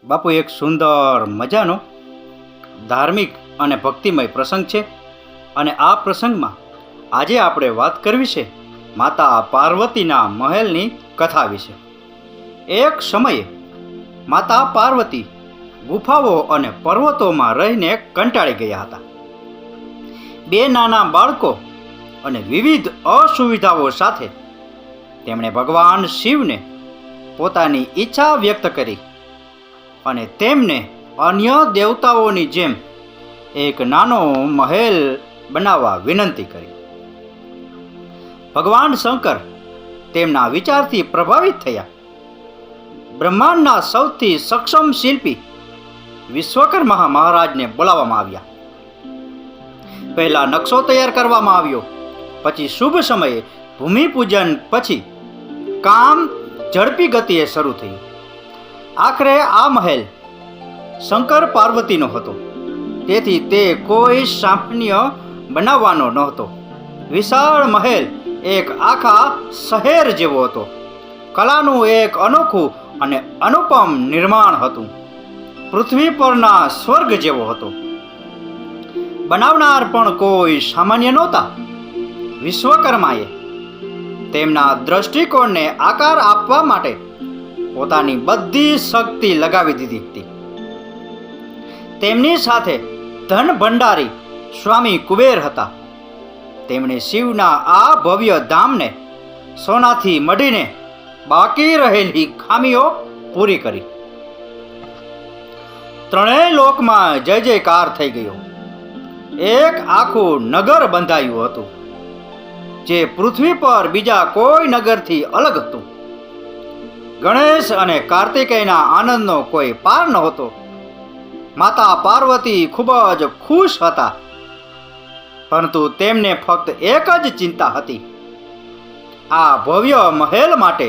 બાપુ, એક સુંદર મજાનો ધાર્મિક અને ભક્તિમય પ્રસંગ છે. અને આ પ્રસંગમાં આજે આપણે વાત કરવી છે માતા પાર્વતીના મહેલની કથા વિશે. એક સમયે માતા પાર્વતી ગુફાઓ અને પર્વતોમાં રહીને કંટાળી ગયા હતા. બે નાના બાળકો અને વિવિધ અસુવિધાઓ સાથે તેમણે ભગવાન શિવને પોતાની ઈચ્છા વ્યક્ત કરી અને તેમને અન્ય દેવતાઓની જેમ એક નાનો મહેલ બનાવવા વિનંતી કરી. ભગવાન શંકર તેમના વિચારથી પ્રભાવિત થયા. બ્રહ્માંડના સૌથી સક્ષમ શિલ્પી વિશ્વકર્મા મહારાજને બોલાવવામાં આવ્યા. પહેલા નકશો તૈયાર કરવામાં આવ્યો, પછી શુભ સમયે ભૂમિપૂજન, પછી કામ ઝડપી ગતિએ શરૂ થયું. આખરે આ મહેલ શંકર પાર્વતીનો હતો, તેથી તે કોઈ સામાન્ય બનાવવાનો નહોતો. વિશાળ મહેલ એક આખા શહેર જેવો હતો. કલાનું એક અનોખું અને અનુપમ નિર્માણ હતું. પૃથ્વી પરના સ્વર્ગ જેવો હતો. બનાવનાર પણ કોઈ સામાન્ય નહોતા. વિશ્વકર્માએ તેમના દ્રષ્ટિકોણને આકાર આપવા માટે પોતાની બધી શક્તિ લગાવી દીધી હતી. તેમની સાથે ધન ભંડારી સ્વામી કુબેર હતા. તેમણે શિવના આ ભવ્ય ધામને સોનાથી મઢીને બાકી રહેલી ખામીઓ પૂરી કરી. ત્રણેય લોકમાં જય જયકાર થઈ ગયો. એક આખું નગર બંધાયું હતું, જે પૃથ્વી પર બીજા કોઈ નગરથી અલગ હતું. ગણેશ અને કાર્તિકેયના આનંદનો કોઈ પાર નહોતો. માતા પાર્વતી ખૂબ જ ખુશ હતા, પરંતુ તેમને ફક્ત એક જ ચિંતા હતી: આ ભવ્ય મહેલ માટે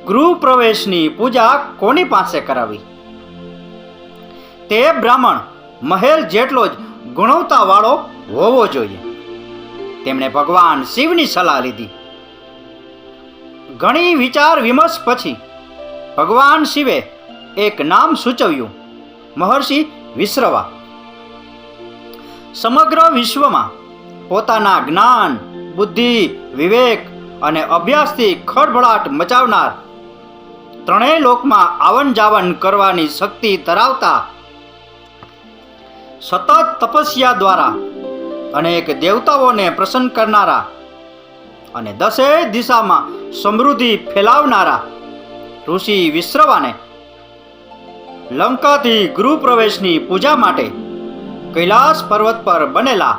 ગૃહ પ્રવેશની પૂજા કોની પાસે કરાવી? તે બ્રાહ્મણ મહેલ જેટલો જ ગુણવત્તાવાળો હોવો જોઈએ. તેમણે ભગવાન શિવની સલાહ લીધી. ઘણી વિચાર વિમર્શ પછી ભગવાન શિવે એક નામ સૂચવ્યું: મહર્ષિ વિશ્રવા. સમગ્ર વિશ્વમાં પોતાના જ્ઞાન, બુદ્ધિ, વિવેક અને અભ્યાસથી ખળભળાટ મચાવનાર, ત્રણેય લોકમાં આવન જાવન કરવાની શક્તિ ધરાવતા, સતત તપસ્યા દ્વારા અનેક દેવતાઓને પ્રસન્ન કરનારા અને દસેય દિશામાં સમૃદ્ધિ ફેલાવનારા ઋષિ વિશ્રવાને લંકાથી ગૃહ પ્રવેશની પૂજા માટે કૈલાસ પર્વત પર બનેલા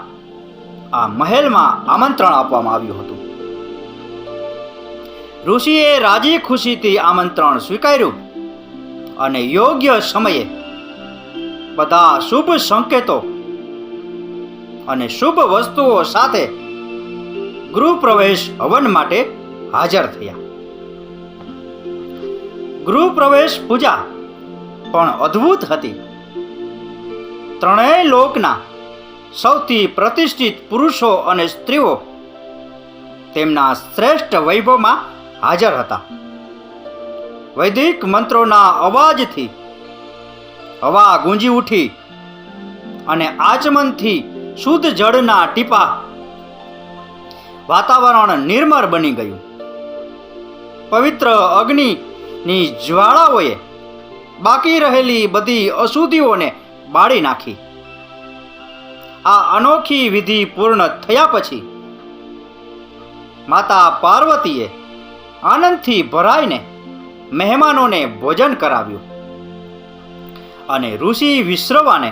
આ મહેલમાં આમંત્રણ આપવામાં આવ્યું હતું. ઋષિએ રાજી ખુશીથી આમંત્રણ સ્વીકાર્યું અને યોગ્ય સમયે બધા શુભ સંકેતો અને શુભ વસ્તુઓ સાથે ગૃહ પ્રવેશ હવન માટે હાજર થયા. ગૃહ પ્રવેશ પૂજા પણ અદ્ભુત હતી. ત્રણેય લોકના સૌથી પ્રતિષ્ઠિત પુરુષો અને સ્ત્રીઓ તેમના શ્રેષ્ઠ વૈભવમાં હાજર હતા. વૈદિક મંત્રોના અવાજથી હવા ગુંજી ઉઠી અને આચમનથી શુદ્ધ જળના ટીપા વાતાવરણ નિર્મળ બની ગયું. પવિત્ર અગ્નિની જ્વાળાઓએ બાકી રહેલી બધી અશુદ્ધિઓને બાળી નાખી. આ અનોખી વિધિ પૂર્ણ થયા પછી માતા પાર્વતીએ આનંદથી ભરાઈને મહેમાનોને ભોજન કરાવ્યું અને ઋષિ વિશ્રવાને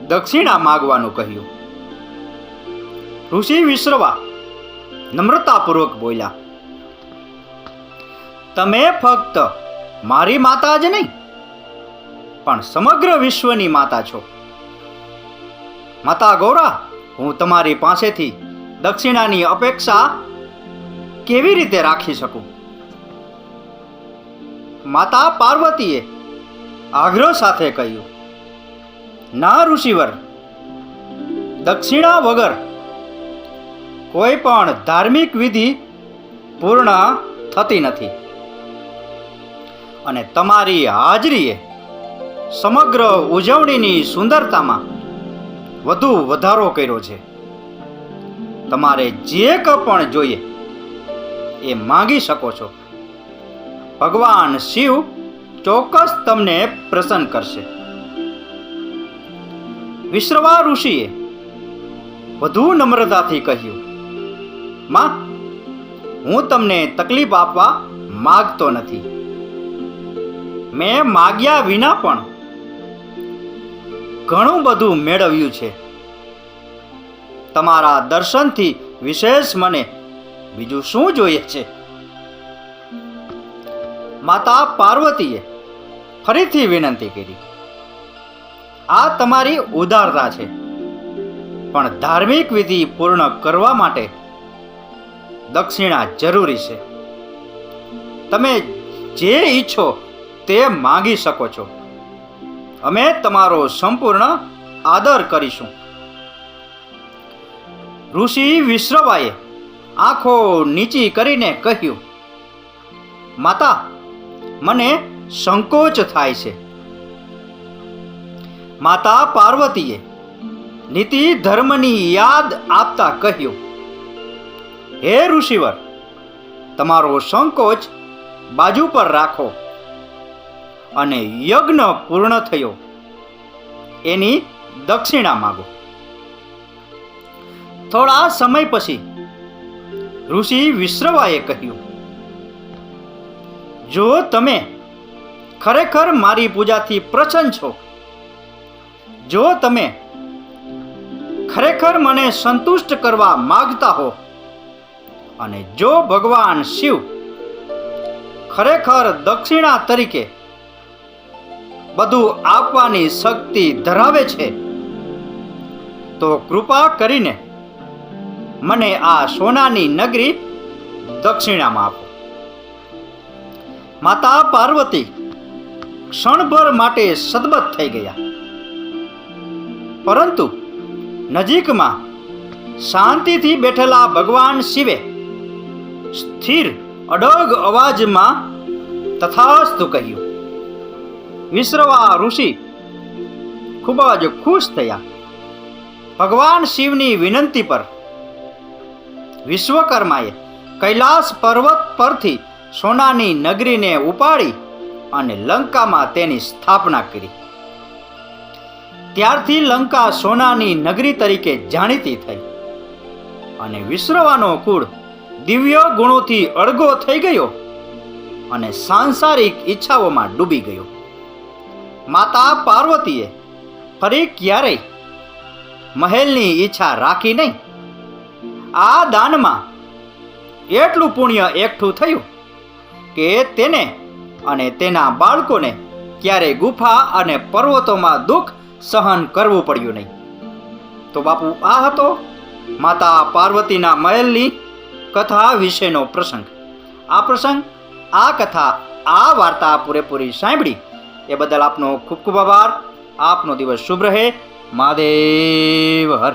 દક્ષિણા માગવાનું કહ્યું. ઋષિ વિશ્રવા નમ્રતાપૂર્વક બોલ્યા: તમે ફક્ત મારી માતા જ નહીં, પણ સમગ્ર વિશ્વની માતા છો. માતા ગૌરા, હું તમારી પાસેથી દક્ષિણાની અપેક્ષા કેવી રીતે રાખી શકું? માતા પાર્વતીએ આગ્રહ સાથે કહ્યું: ના ઋષિવર, દક્ષિણા વગર કોઈ પણ ધાર્મિક વિધિ પૂર્ણ થતી નથી. અને તમારી હાજરીએ સમગ્ર ઉજવણીની સુંદરતામાં વધુ વધારો કર્યો છે. તમારે જે કંઈ પણ જોઈએ એ માંગી શકો છો. ભગવાન શિવ ચોક્કસ તમને પ્રસન્ન કરશે. વિશ્રવા ઋષિએ વધુ નમ્રતાથી કહ્યું, માં, હું તમને તકલીફ આપવા માગતો નથી. મેં માગ્યા વિના પણ ઘણું બધું મેળવ્યું છે. તમારા દર્શનથી વિશેષ મને બીજું શું જોઈએ છે? માતા પાર્વતીએ ફરીથી વિનંતી કરી, આ તમારી ઉદારતા છે, પણ ધાર્મિક વિધિ પૂર્ણ કરવા માટે દક્ષિણા જરૂરી છે. તમે જે ઈચ્છો તે માંગી શકો છો. અમે તમારો સંપૂર્ણ આદર કરીશું. ઋષિ વિશ્રવાએ આંખો નીચી કરીને કહ્યું, માતા, મને સંકોચ થાય છે. માતા પાર્વતીએ નીતિ ધર્મની યાદ આપતા કહ્યું, હે ઋષિવર, તમારો સંકોચ બાજુ પર રાખો અને યજ્ઞ પૂર્ણ થયો એની દક્ષિણા માગો. થોડા સમય પછી ઋષિ વિશ્રવાએ કહ્યું, જો તમે ખરેખર મારી પૂજાથી પ્રસન્ન છો, જો તમે ખરેખર મને સંતુષ્ટ કરવા માંગતા હો, અને જો ભગવાન શિવ ખરેખર દક્ષિણા તરીકે બધું આપવાની શક્તિ ધરાવે છે, તો કૃપા કરીને મને આ સોનાની નગરી દક્ષિણામાં આપો. માતા પાર્વતી ક્ષણભર માટે સદબત થઈ ગયા, પરંતુ નજીકમાં શાંતિથી બેઠેલા ભગવાન શિવે સ્થિર અડગ અવાજમાં તથાસ્તુ કહ્યું. વિશ્રવા ઋષિ ખૂબ જ ખુશ થયા. ભગવાન શિવની વિનંતી પર વિશ્વકર્માએ કૈલાસ પર્વત પરથી સોનાની નગરીને ઉપાડી અને લંકામાં તેની સ્થાપના કરી. ત્યારથી લંકા સોનાની નગરી તરીકે જાણીતી થઈ અને વિશ્રવાનો કુળ દિવ્ય ગુણોથી અળગો થઈ ગયો અને સાંસારિક ઈચ્છાઓમાં ડૂબી ગયો. માતા પાર્વતીએ ફરી ક્યારેય મહેલની ઈચ્છા રાખી નહીં. આ દાનમાં એટલું પુણ્ય એકઠું થયું કે તેને અને તેના બાળકોને ક્યારેય ગુફા અને પર્વતોમાં દુઃખ સહન કરવું પડ્યું નહીં. તો બાપુ, આ હતો માતા પાર્વતીના મહેલની કથા વિશેનો પ્રસંગ. આ કથા, આ વાર્તા પૂરેપૂરી સાંભળી એ બદલ આપનો ખૂબ ખૂબ આભાર. આપનો દિવસ શુભ રહે. મહાદેવ હર.